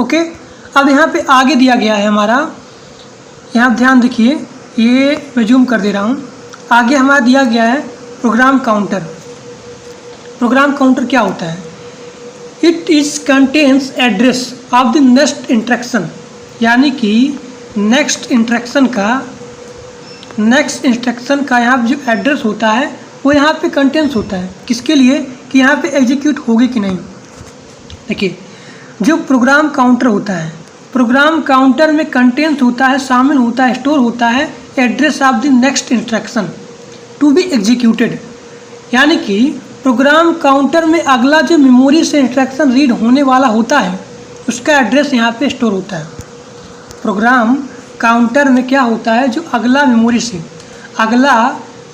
ओके, अब यहाँ पे आगे दिया गया है हमारा, यहाँ ध्यान देखिए, ये मैं जूम कर दे रहा हूँ। आगे हमारा दिया गया है प्रोग्राम काउंटर। प्रोग्राम काउंटर क्या होता है? It is contains address of the next instruction, यानी कि नेक्स्ट इंस्ट्रक्शन का यहाँ पे जो एड्रेस होता है वो यहाँ पे कंटेंस होता है। किसके लिए? कि यहाँ पे एग्जीक्यूट होगी कि नहीं। देखिए, जो प्रोग्राम काउंटर होता है, प्रोग्राम काउंटर में कंटेंस होता है, शामिल होता है, स्टोर होता है address of the next instruction to be executed. यानी कि प्रोग्राम काउंटर में अगला जो मेमोरी से इंस्ट्रक्शन रीड होने वाला होता है उसका एड्रेस यहाँ पे स्टोर होता है। प्रोग्राम काउंटर में क्या होता है? जो अगला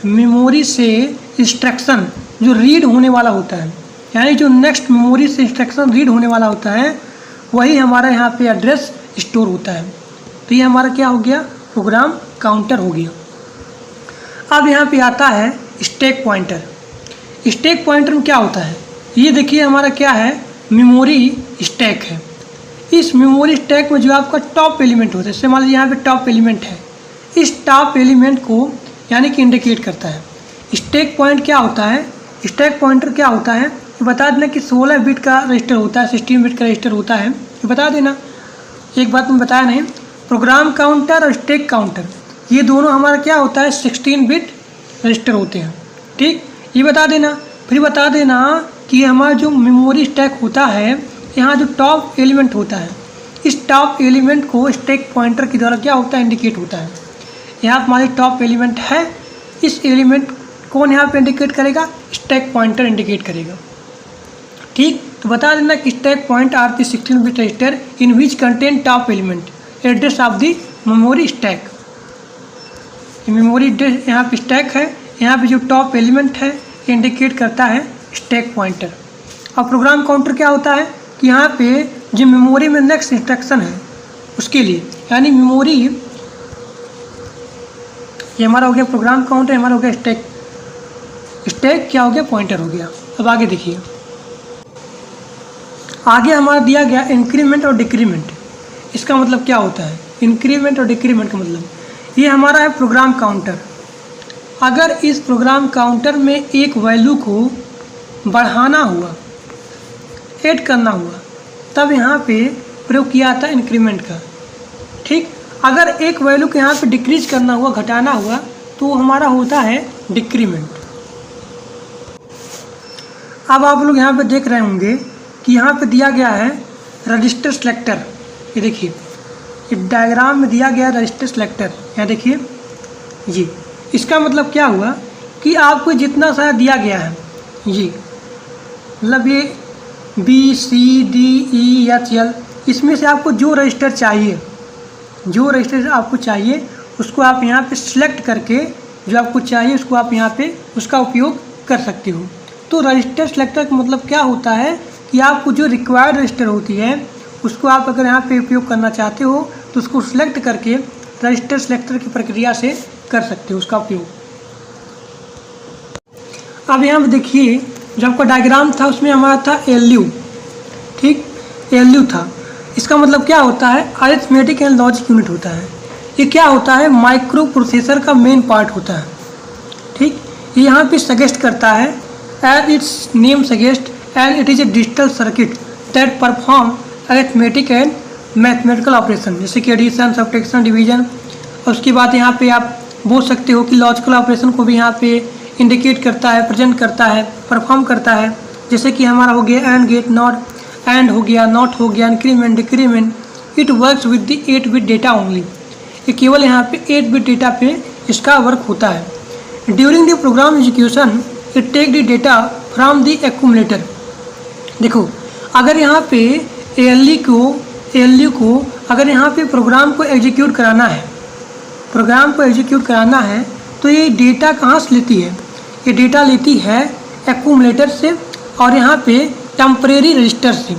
मेमोरी से इंस्ट्रक्शन जो रीड होने वाला होता है, यानी जो नेक्स्ट मेमोरी से इंस्ट्रक्शन रीड होने वाला होता है वही हमारा यहाँ पे एड्रेस स्टोर होता है। तो ये हमारा क्या हो गया? प्रोग्राम काउंटर हो गया। अब यहाँ पे आता है स्टैक पॉइंटर। स्टैक पॉइंटर में क्या होता है? ये देखिए हमारा क्या है? मेमोरी स्टैक है। इस मेमोरी स्टैक में जो आपका टॉप एलिमेंट होता है, जैसे मान लीजिए यहाँ पे टॉप एलिमेंट है, इस टॉप एलिमेंट को यानी कि इंडिकेट करता है। स्टैक पॉइंट क्या होता है, स्टैक पॉइंटर क्या होता है, ये बता देना कि 16 बिट का रजिस्टर होता है, 16 बिट का रजिस्टर होता है, ये बता देना। एक बात मैं बताया नहीं, प्रोग्राम काउंटर और स्टैक काउंटर ये दोनों हमारा क्या होता है, 16 बिट रजिस्टर होते हैं। ठीक, ये बता देना। फिर बता देना कि हमारा जो मेमोरी स्टैक होता है, यहाँ जो टॉप एलिमेंट होता है, इस टॉप एलिमेंट को स्टैक पॉइंटर के द्वारा क्या होता है, इंडिकेट होता है। यहाँ हमारी टॉप एलिमेंट है, इस एलिमेंट कौन यहाँ पे इंडिकेट करेगा, स्टैक पॉइंटर इंडिकेट करेगा। ठीक, तो बता देना कि stack point are the 16 bit register in which contain top element address of the memory stack. Memory address यहाँ पे स्टैक है, यहाँ पे जो टॉप एलिमेंट है इंडिकेट करता है स्टैक पॉइंटर। और प्रोग्राम काउंटर क्या होता है कि यहाँ पे जो मेमोरी में नेक्स्ट इंस्ट्रक्शन है उसके लिए, यानी मेमोरी, ये हमारा हो गया प्रोग्राम काउंटर, हमारा हो गया स्टैक, स्टैक क्या हो गया, पॉइंटर हो गया। अब आगे देखिए, आगे हमारा दिया गया इंक्रीमेंट और डिक्रीमेंट। इसका मतलब क्या होता है, इंक्रीमेंट और डिक्रीमेंट का मतलब, ये हमारा है प्रोग्राम काउंटर। अगर इस प्रोग्राम काउंटर में एक वैल्यू को बढ़ाना हुआ, ऐड करना हुआ, तब यहाँ पे प्रयोग किया था इंक्रीमेंट का। ठीक, अगर एक वैल्यू को यहाँ पे डिक्रीज करना हुआ, घटाना हुआ, तो हमारा होता है डिक्रीमेंट। अब आप लोग यहाँ पे देख रहे होंगे कि यहाँ पे दिया गया है रजिस्टर सेलेक्टर। ये देखिए, इस डायग्राम में दिया गया रजिस्टर सेलेक्टर, यहाँ देखिए ये। इसका मतलब क्या हुआ कि आपको जितना सारा दिया गया है, ये मतलब ये B C D E H L, इसमें से आपको जो रजिस्टर चाहिए, जो रजिस्टर आपको चाहिए उसको आप यहाँ पे सिलेक्ट करके जो आपको चाहिए उसको आप यहाँ पे उसका उपयोग कर सकते हो। तो रजिस्टर सेलेक्टर का मतलब क्या होता है कि आपको जो रिक्वायर्ड रजिस्टर होती है उसको आप अगर यहाँ पे उपयोग करना चाहते हो तो उसको सिलेक्ट करके रजिस्टर सेलेक्टर की प्रक्रिया से कर सकते हो उसका उपयोग। अब यहाँ पे देखिए, जो आपका डायग्राम था उसमें हमारा था एलयू। ठीक, एलयू था, इसका मतलब क्या होता है, अरिथमेटिक एंड लॉजिक यूनिट होता है। ये क्या होता है, माइक्रो प्रोसेसर का मेन पार्ट होता है। ठीक, ये यहाँ पे सजेस्ट करता है, as its name suggest, and it is a digital circuit that perform arithmetic and mathematical operation, जैसे कि एडिशन, सब्ट्रैक्शन, डिवीजन। और उसके बाद यहाँ पे आप बोल सकते हो कि लॉजिकल ऑपरेशन को भी यहाँ पे इंडिकेट करता है, प्रेजेंट करता है, परफॉर्म करता है। जैसे कि हमारा हो गया एंड गेट, नॉट, एंड हो गया, नॉट हो गया, increment, decrement. It works with the 8 bit data only. ये केवल यहाँ पे 8 बिट डेटा पे इसका वर्क होता है। During the program execution it take the data from the accumulator. देखो, अगर यहाँ पे एलयू को अगर यहाँ पे प्रोग्राम को एग्जीक्यूट कराना है, प्रोग्राम को एग्जीक्यूट कराना है, तो ये डेटा कहाँ से लेती है, ये डेटा लेती है एक्यूमुलेटर से और यहाँ पे टेम्परेरी रजिस्टर से।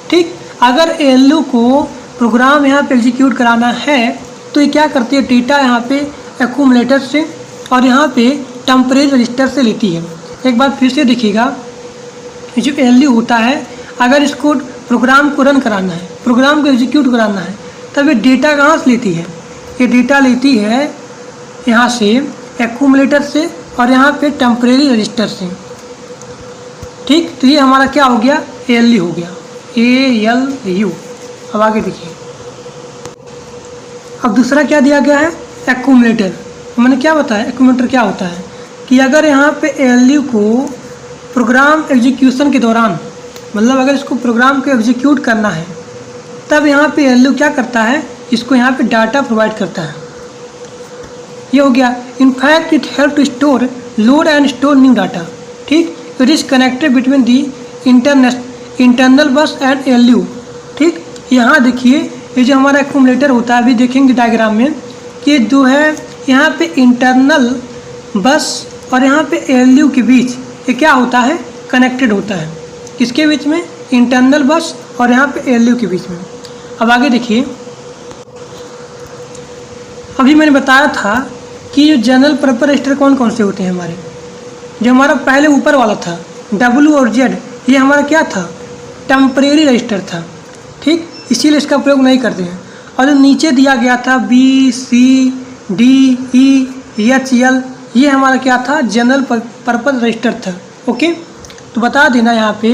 ठीक, अगर एलयू को प्रोग्राम यहाँ पे एग्जीक्यूट कराना है तो ये क्या करती है, डेटा यहाँ पे एक्यूमुलेटर से और यहाँ पे टेम्परेरी रजिस्टर से लेती है। एक बार फिर से देखिएगा, जो एलयू होता है, अगर इसको प्रोग्राम को रन कराना है, प्रोग्राम को एग्जीक्यूट कराना है, तब ये डेटा कहाँ से लेती है, ये डेटा लेती है यहाँ से एक्यूमुलेटर से और यहाँ पे टेम्परेरी रजिस्टर से। ठीक, तो ये हमारा क्या हो गया, एलयू हो गया, ALU। अब आगे देखिए, अब दूसरा क्या दिया गया है, एक्यूमुलेटर। मैंने क्या बताया, एक्यूमुलेटर क्या होता है कि अगर यहाँ पे एलयू को प्रोग्राम एग्जीक्यूशन के दौरान, मतलब अगर इसको प्रोग्राम को एग्जीक्यूट करना है, तब यहाँ पे एलयू क्या करता है, इसको यहाँ पे डाटा प्रोवाइड करता है। ये हो गया, in fact it help to store, load and store new data. ठीक, it is connected between the internal bus and ALU. ठीक, यहाँ देखिए, ये जो हमारा एक्यूमुलेटर होता है, अभी देखेंगे डायग्राम में कि जो है यहाँ पे इंटरनल बस और यहाँ पे एलयू के बीच ये क्या होता है, कनेक्टेड होता है। किसके बीच में, इंटरनल बस और यहाँ पे एलयू के बीच में। अब आगे देखिए, अभी मैंने बताया था कि जो जनरल पर्पस रजिस्टर कौन कौन से होते हैं हमारे। जो हमारा पहले ऊपर वाला था W और Z, ये हमारा क्या था, टेम्परेरी रजिस्टर था। ठीक, इसीलिए इसका प्रयोग नहीं करते हैं। और जो नीचे दिया गया था B, C, D, E, H, L, ये हमारा क्या था, जनरल पर्पस रजिस्टर था। ओके, तो बता देना यहाँ पे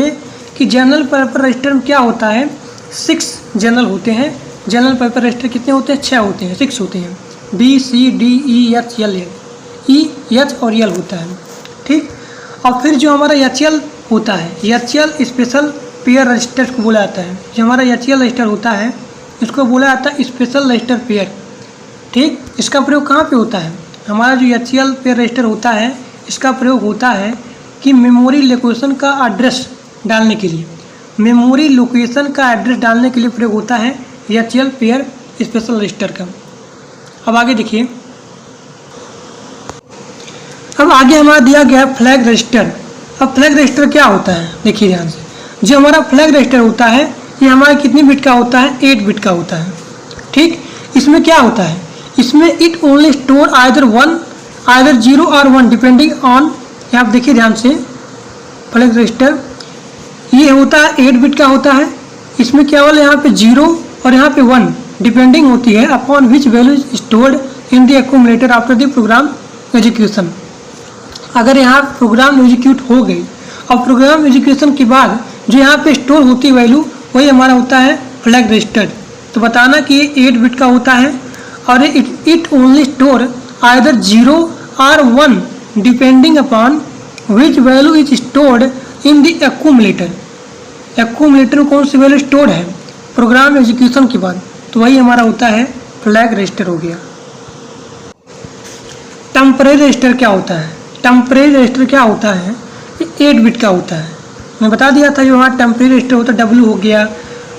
कि जनरल पर्पस रजिस्टर में क्या होता है, 6 जनरल होते हैं। जनरल पर्पस रजिस्टर कितने होते हैं, 6 होते हैं, 6 होते हैं। B C D E H L, E H और एल होता है। ठीक, और फिर जो हमारा एच एल होता है, H L special pair register को बोला जाता है। जो हमारा एच एल रजिस्टर होता है इसको बोला जाता है स्पेशल रजिस्टर पेयर। ठीक, इसका प्रयोग कहाँ पे होता है, हमारा जो एच एल पेयर रजिस्टर होता है इसका प्रयोग होता है कि मेमोरी लोकेशन का एड्रेस डालने के लिए, मेमोरी लोकेशन का एड्रेस डालने के लिए प्रयोग होता है H L pair special register का। अब आगे देखिए, अब आगे हमारा दिया गया है फ्लैग रजिस्टर। अब फ्लैग रजिस्टर क्या होता है, देखिए ध्यान से। जो हमारा फ्लैग रजिस्टर होता है ये हमारा कितनी बिट का होता है, 8 बिट का होता है। ठीक, इसमें क्या होता है, इसमें इट ओनली स्टोर आइदर 0 और 1 डिपेंडिंग ऑन, आप देखिए ध्यान से, फ्लैग रजिस्टर ये होता है 8 बिट का होता है। इसमें केवल यहाँ पे 0 और यहाँ पे 1 डिपेंडिंग होती है upon which value stored in the accumulator after the program execution. अगर यहाँ प्रोग्राम एग्जीक्यूट हो गई और प्रोग्राम एग्जीक्यूशन के बाद जो यहाँ पे स्टोर होती है वैल्यू, वही हमारा होता है फ्लैग रजिस्टर। तो बताना कि ये 8 बिट का होता है और इट ओनली स्टोर आइदर 0 और 1 depending upon which value is stored in the accumulator. Accumulator में कौन सी वैल्यू स्टोर्ड है प्रोग्राम एग्जीक्यूशन के बाद, तो वही हमारा होता है फ्लैग रजिस्टर हो गया। टेम्परेरी रजिस्टर क्या होता है, टेम्परेरी रजिस्टर क्या होता है, ये 8 बिट का होता है। मैं बता दिया था जो हमारा टेम्परेरी रजिस्टर होता है, डब्ल्यू हो गया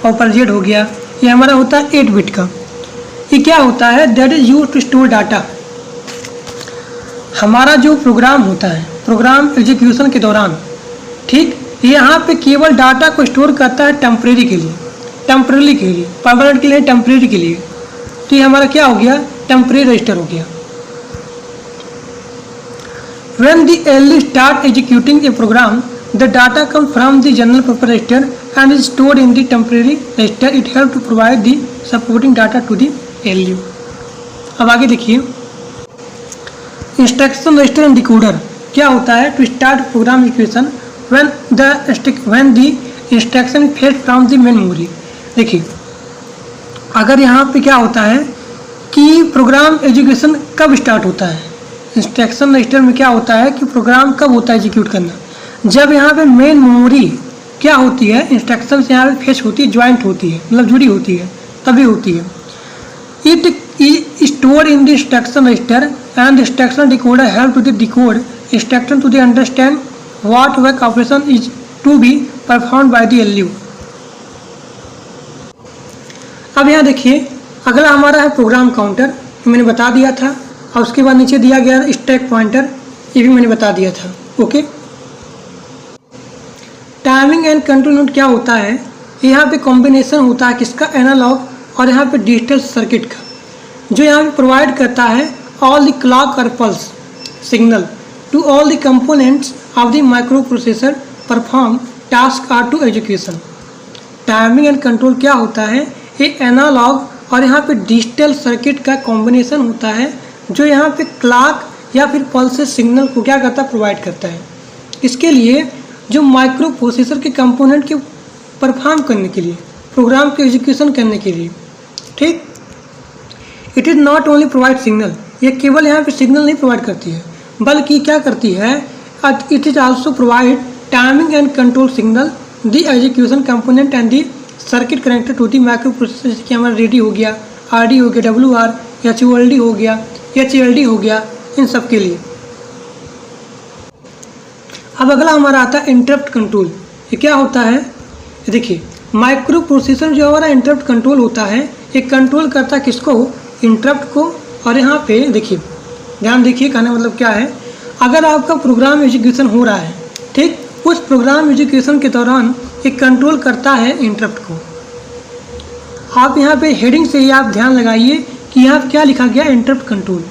और पर जेड हो गया, ये हमारा होता है 8 बिट का। ये क्या होता है, that is use to store data. हमारा जो प्रोग्राम होता है प्रोग्राम एग्जीक्यूशन के दौरान, ठीक, यहाँ पे केवल डाटा को स्टोर करता है टेम्परेरी के लिए, टेम्परेरी के लिए, परमानेंट के लिए, टेम्परेरी के लिए। तो ये हमारा क्या हो गया, टेम्परेरी रजिस्टर हो गया। When the ALU start executing a program, the data comes from the general purpose register and is stored in the temporary register. It helps to provide the supporting data to the ALU. अब आगे देखिए, इंस्ट्रक्शन रजिस्टर एंड डिकोडर क्या होता है, to start program execution when the instruction fetched from the main memory। देखिए, अगर यहाँ पे क्या होता है कि प्रोग्राम एग्जीक्यूशन कब स्टार्ट होता है, इंस्ट्रक्शन रजिस्टर में क्या होता है कि प्रोग्राम कब होता है एग्जीक्यूट करना, जब यहाँ पे मेन मेमोरी क्या होती है, इंस्ट्रक्शन से यहाँ पे फेच होती है, ज्वाइंट होती है, मतलब जुड़ी होती है, तभी होती है। It store in the instruction register and instruction decoder help to the decode instruction to the understand what work operation is to be perform by the ALU. अब यहाँ देखिए, अगला हमारा है प्रोग्राम काउंटर, मैंने बता दिया था, और उसके बाद नीचे दिया गया स्टैक पॉइंटर, ये भी मैंने बता दिया था। Okay, timing and control unit क्या होता है, यहाँ पे कॉम्बिनेशन होता है किसका, एनालॉग और यहाँ पे डिजिटल सर्किट का, जो यहाँ पे प्रोवाइड करता है ऑल द क्लॉक और pulse signal to all the components of the micro processor perform task or to execution. Timing and control क्या होता है, ये एनालॉग और यहाँ पे डिजिटल सर्किट का कॉम्बिनेशन होता है, जो यहाँ पे क्लॉक या फिर पल्सेस सिग्नल को क्या करता है, प्रोवाइड करता है। इसके लिए जो माइक्रो प्रोसेसर के कंपोनेंट के परफॉर्म करने के लिए, प्रोग्राम के एग्जीक्यूशन करने के लिए, ठीक, it is not only provide signal, ये केवल यहाँ पे सिग्नल नहीं प्रोवाइड करती है, बल्कि क्या करती है, it is also provide timing and control signal the execution component and the circuit connected to the micro processor. कि हमारा रेडी हो गया, आर हो गया, WR, HOLD हो गया, HLD हो गया, इन सब के लिए। अब अगला हमारा आता है इंटरप्ट कंट्रोल। ये क्या होता है, देखिए, माइक्रो प्रोसेसर जो हमारा इंटरप्ट कंट्रोल होता है, ये कंट्रोल करता है किसको, इंटरप्ट को। और यहाँ पे देखिए, ध्यान देखिए, कहने मतलब क्या है, अगर आपका प्रोग्राम एग्जीक्यूशन हो रहा है, ठीक, उस प्रोग्राम एग्जीक्यूशन के दौरान ये कंट्रोल करता है इंटरप्ट को। आप यहाँ पे हेडिंग से ही आप ध्यान लगाइए कि यहाँ क्या लिखा गया, इंटरप्ट कंट्रोल।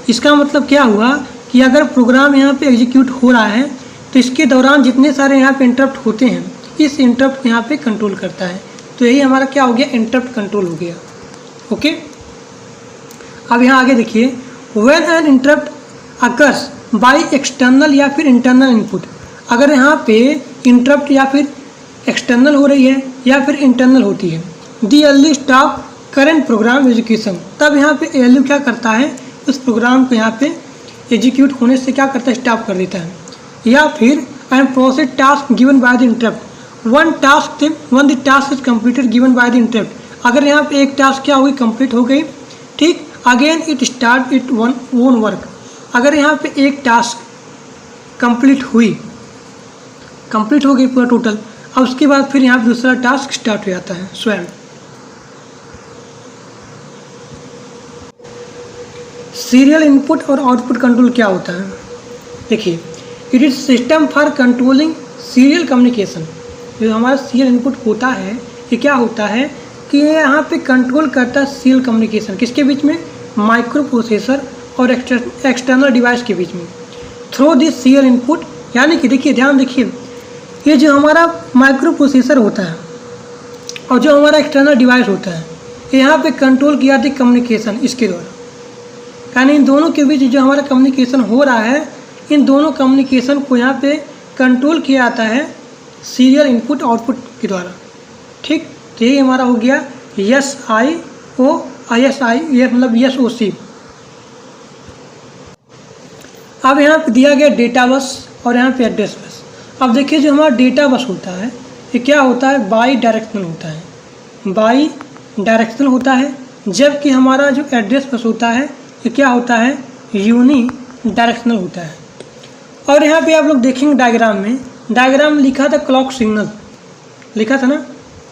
इसका मतलब क्या हुआ कि अगर प्रोग्राम यहाँ पे एग्जीक्यूट हो रहा है तो इसके दौरान जितने सारे यहाँ पे इंटरप्ट होते हैं, इस इंटरप्ट को यहाँ पे कंट्रोल करता है। तो यही हमारा क्या हो गया, इंटरप्ट कंट्रोल हो गया। ओके, अब यहाँ आगे देखिए, when an interrupt occurs by external या फिर इंटरनल इनपुट। अगर यहाँ पे इंटरप्ट या फिर एक्सटर्नल हो रही है या फिर इंटरनल होती है, the L stop current program execution, तब यहाँ पे एल क्या करता है, उस प्रोग्राम को यहाँ पे एग्जीक्यूट होने से क्या करता है, स्टॉप कर देता है। या फिर and process task given by the interrupt one the task is completed given by the interrupt. अगर यहाँ पे एक टास्क क्या हुई, कंप्लीट हो गई, ठीक, again it start it one own work. अगर यहाँ पे एक टास्क कंप्लीट हो गई पूरा टोटल, अब उसके बाद फिर यहाँ पे दूसरा टास्क स्टार्ट हो जाता है स्वयं। सीरियल इनपुट और आउटपुट कंट्रोल क्या होता है, देखिए, it is system for controlling serial communication. जो हमारा सीरियल इनपुट होता है, ये क्या होता है कि ये यहाँ पे कंट्रोल करता है सीरियल कम्युनिकेशन, किसके बीच में, माइक्रो प्रोसेसर और एक्सटर्नल डिवाइस के बीच में, थ्रू दिस सीरियल इनपुट। यानी कि देखिए, ध्यान देखिए, ये जो हमारा माइक्रो प्रोसेसर होता है और जो हमारा एक्सटर्नल डिवाइस होता है, यहाँ पे कंट्रोल किया जाती है कम्युनिकेशन इसके द्वारा। यानी इन दोनों के बीच जो हमारा कम्युनिकेशन हो रहा है, इन दोनों कम्युनिकेशन को यहाँ पे कंट्रोल किया जाता है सीरियल इनपुट आउटपुट के द्वारा, ठीक। तो ये हमारा हो गया SIO, ये मतलब SOC। अब यहाँ पे दिया गया डेटा बस और यहाँ पे एड्रेस बस। अब देखिए, जो हमारा डेटा बस होता है, ये क्या होता है, बाई डायरेक्शनल होता है, बाई डायरेक्शनल होता है, जबकि हमारा जो एड्रेस बस होता है, ये क्या होता है, यूनी डायरेक्शनल होता है। और यहाँ पे आप लोग देखेंगे डायग्राम में लिखा था क्लॉक सिग्नल, लिखा था ना,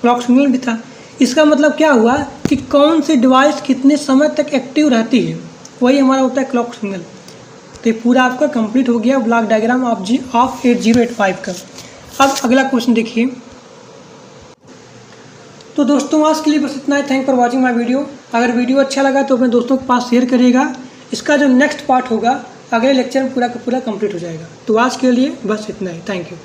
क्लॉक सिग्नल भी था। इसका मतलब क्या हुआ कि कौन सी डिवाइस कितने समय तक एक्टिव रहती है, वही हमारा होता है क्लॉक सिग्नल। तो ये पूरा आपका कंप्लीट हो गया ब्लॉक डायग्राम ऑफ 8085 का। अब अगला क्वेश्चन देखिए। तो दोस्तों, आज के लिए बस इतना ही। Thank for watching my video. अगर वीडियो अच्छा लगा तो अपने दोस्तों के पास शेयर करिएगा। इसका जो नेक्स्ट पार्ट होगा अगले लेक्चर में पूरा का पूरा कंप्लीट हो जाएगा। तो आज के लिए बस इतना ही। Thank you.